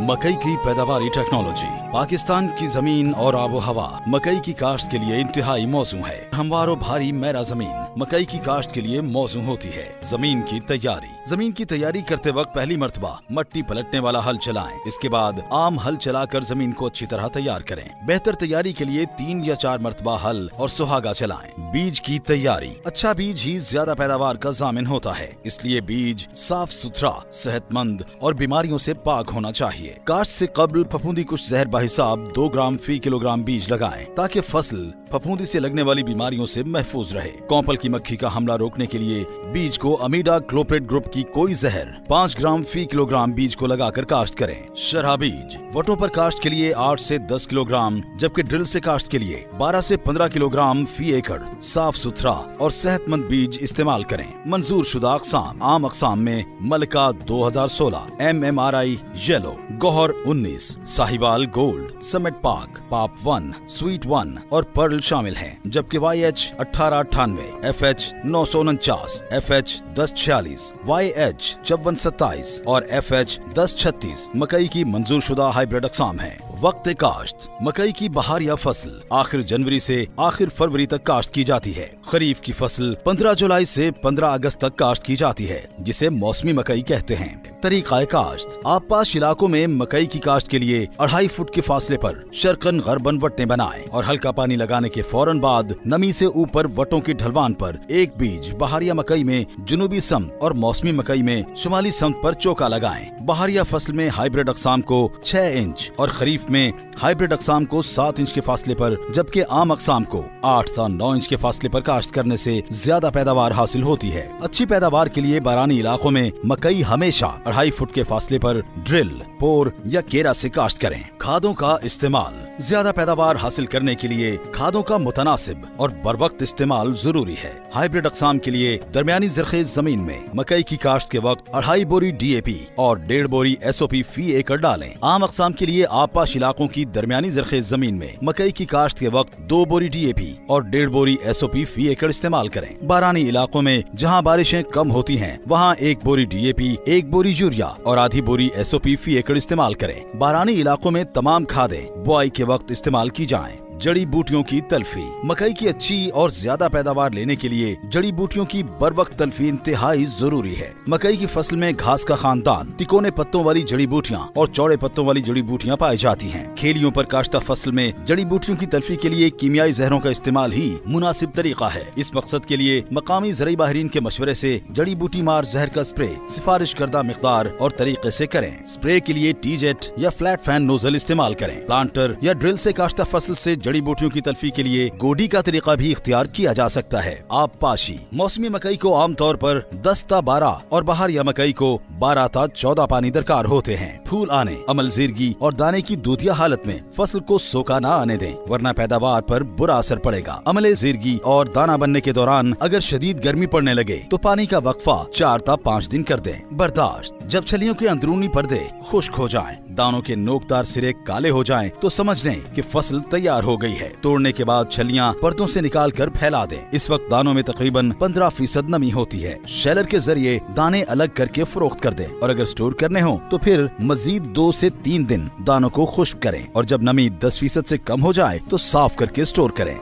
मकई की पैदावारी टेक्नोलॉजी। पाकिस्तान की जमीन और आबो हवा मकई की काश्त के लिए इंतहाई मौजू है। हमवार और भारी मैरा जमीन मकई की काश्त के लिए मौजू होती है। जमीन की तैयारी करते वक्त पहली मर्तबा मट्टी पलटने वाला हल चलाएं। इसके बाद आम हल चलाकर जमीन को अच्छी तरह तैयार करें। बेहतर तैयारी के लिए 3 या 4 मर्तबा हल और सुहागा चलाएं। बीज की तैयारी। अच्छा बीज ही ज्यादा पैदावार का जामिन होता है, इसलिए बीज साफ सुथरा, सेहतमंद और बीमारियों से पाक होना चाहिए। काश्त से कबल फफूंदी कुछ जहर बाहिसाब 2 ग्राम फी किलोग्राम बीज लगाएं, ताकि फसल फफूंदी से लगने वाली बीमारियों से महफूज रहे। कौपल की मक्खी का हमला रोकने के लिए बीज को अमीडा क्लोप्रेट ग्रुप की कोई जहर 5 ग्राम फी किलोग्राम बीज को लगाकर काश्त करें। शरहा बीज वटों पर काश्त के लिए 8 से 10 किलोग्राम, जबकि ड्रिल से काश्त के लिए 12 से 15 किलोग्राम फी एकड़ साफ सुथरा और सेहतमंद बीज इस्तेमाल करें। मंजूर शुदा अक़साम। आम अक़साम में Mallika 2016, MMRI yellow, Gauhar 19, Sahiwal gold, summit पाक, पाप 1, स्वीट 1 और पर्ल शामिल हैं, जबकि YH 1898, FH 949, FH 1046, YH 5427 और FH 1036 मकई की मंजूर शुदा हाइब्रिड अक़साम है। वक्त काश्त। मकई की बहारिया फसल आखिर जनवरी से आखिर फरवरी तक काश्त की जाती है। खरीफ की फसल 15 जुलाई से 15 अगस्त तक काश्त की जाती है, जिसे मौसमी मकई कहते हैं। तरीक़ा काश्त। आबपाश इलाकों में मकई की काश्त के लिए 2.5 फुट के फासले पर शर्कन गरबन वट्टें बनाएं और हल्का पानी लगाने के फौरन बाद नमी से ऊपर वटों की ढलवान पर एक बीज बहारिया मकई में जुनूबी समत और मौसमी मकई में शुमाली समत पर चौका लगाएं। बहारिया फसल में हाइब्रिड अक़साम को 6 इंच और खरीफ में हाइब्रिड अक़साम को 7 इंच के फासले पर, जबकि आम अक़साम को 8 से 9 इंच के फासले पर काश्त करने से ज्यादा पैदावार हासिल होती है। अच्छी पैदावार के लिए बारानी इलाकों में मकई हमेशा 2.5 फुट के फासले पर ड्रिल, पोर या केरा से काश्त करें। खादों का इस्तेमाल। ज्यादा पैदावार हासिल करने के लिए खादों का मुतनासिब और बरवक्त इस्तेमाल जरूरी है। हाइब्रिड अक़साम के लिए दरमियानी ज़रख़ेज़ जमीन में मकई की काश्त के वक्त 2.5 बोरी DAP और 1.5 बोरी SOP फी एकड़ डालें। आम अक़साम के लिए आबपाश इलाकों की दरमियानी ज़रख़ेज़ जमीन में मकई की काश्त के वक्त 2 बोरी DAP और 1.5 बोरी SOP फी एकड़ इस्तेमाल करें। बारानी इलाकों में जहाँ बारिशें कम होती हैं, वहाँ 1 बोरी DAP, 1 बोरी यूरिया और आधी बोरी SOP फी एकड़ इस्तेमाल करें। बारानी इलाकों में तमाम खादें बुआई के वक्त इस्तेमाल की जाएं। जड़ी बूटियों की तल्फी। मकई की अच्छी और ज्यादा पैदावार लेने के लिए जड़ी बूटियों की बरवक्त तल्फी इंतहाई जरूरी है। मकई की फसल में घास का खानदान, तिकोने पत्तों वाली जड़ी बूटियां और चौड़े पत्तों वाली जड़ी बूटियां पाई जाती हैं। खेलियों पर काश्ता फसल में जड़ी बूटियों की तल्फी के लिए कीमियाई जहरों का इस्तेमाल ही मुनासिब तरीका है। इस मकसद के लिए मकामी ज़राई माहिरीन के मशवरे से जड़ी बूटी मार जहर का स्प्रे सिफारिश करदा मिकदार और तरीके से करें। स्प्रे के लिए टी-जेट या फ्लैट फैन नोजल इस्तेमाल करें। प्लांटर या ड्रिल से काश्ता फसल से जड़ी बूटियों की तल्फी के लिए गोडी का तरीका भी इख्तियार किया जा सकता है। आबपाशी। मौसमी मकई को आमतौर पर 10 ता 12 और बहारिया मकई को 12 ता 14 पानी दरकार होते हैं। फूल आने, अमलजीरगी और दाने की दूधिया हालत में फसल को सोखा न आने दें, वरना पैदावार पर बुरा असर पड़ेगा। अमलजीरगी और दाना बनने के दौरान अगर शदीद गर्मी पड़ने लगे तो पानी का वक्फा 4 ता 5 दिन कर दें। बर्दाश्त। जब छलियों के अंदरूनी पर्दे खुश्क हो जाएं, दानों के नोकदार सिरे काले हो जाएं, तो समझ लें कि फसल तैयार हो गई है। तोड़ने के बाद छलियां पर्दों से निकाल कर फैला दें। इस वक्त दानों में तकरीबन 15% नमी होती है। शेलर के जरिए दाने अलग करके फरोख्त कर दें और अगर स्टोर करने हो तो फिर मजीद 2 से 3 दिन दानों को खुश्क करें और जब नमी 10% से कम हो जाए तो साफ करके स्टोर करें।